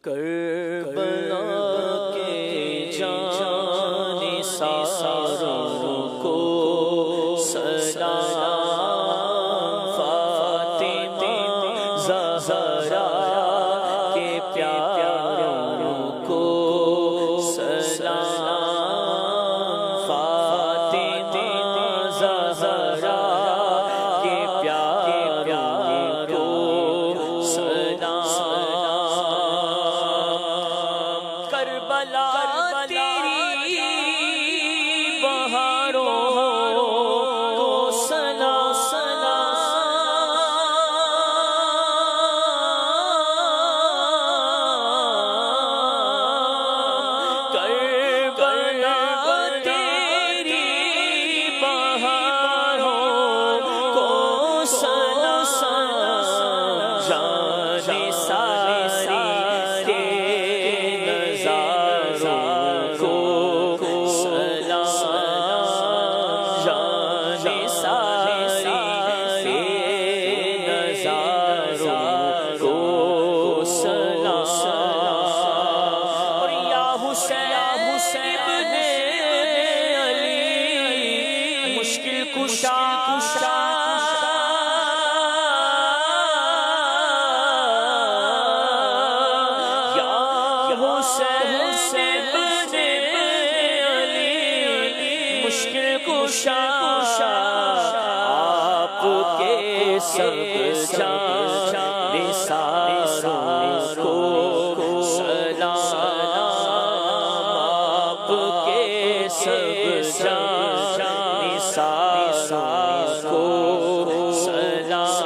کربلا کے جانثاروں کو سلام، فاطمہ زہرا کے پیاروں کو سلام، فاطمہ زہرا کے پیاروں کو سلام۔ کربلا تیری بہاروں کو سلام، کربلا تیری بہاروں کو سلام، جان ساری کے نظاروں کو سلام، جان ساری کے نظاروں کو سلام۔ اور یا حسین ابن علی مشکل کشا، یا حسین ابن علی مشکل کشا، آپ کے سب جانثاروں کو سلام، آپ کے سب جانثاروں کو سلام،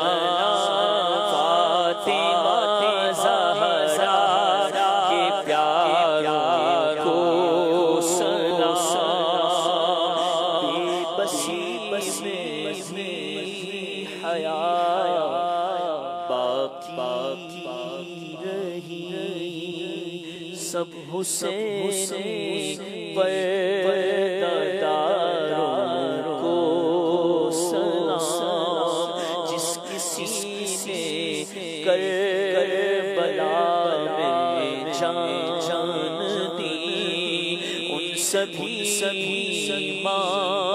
فاطمہ زہرا کے پیاروں کو سلام۔ بے بسی میں حیات باقی رہی، سب حسین پرداروں کو سلام، جس کسی نے کربلا میں جان دی، ان سبھی ماں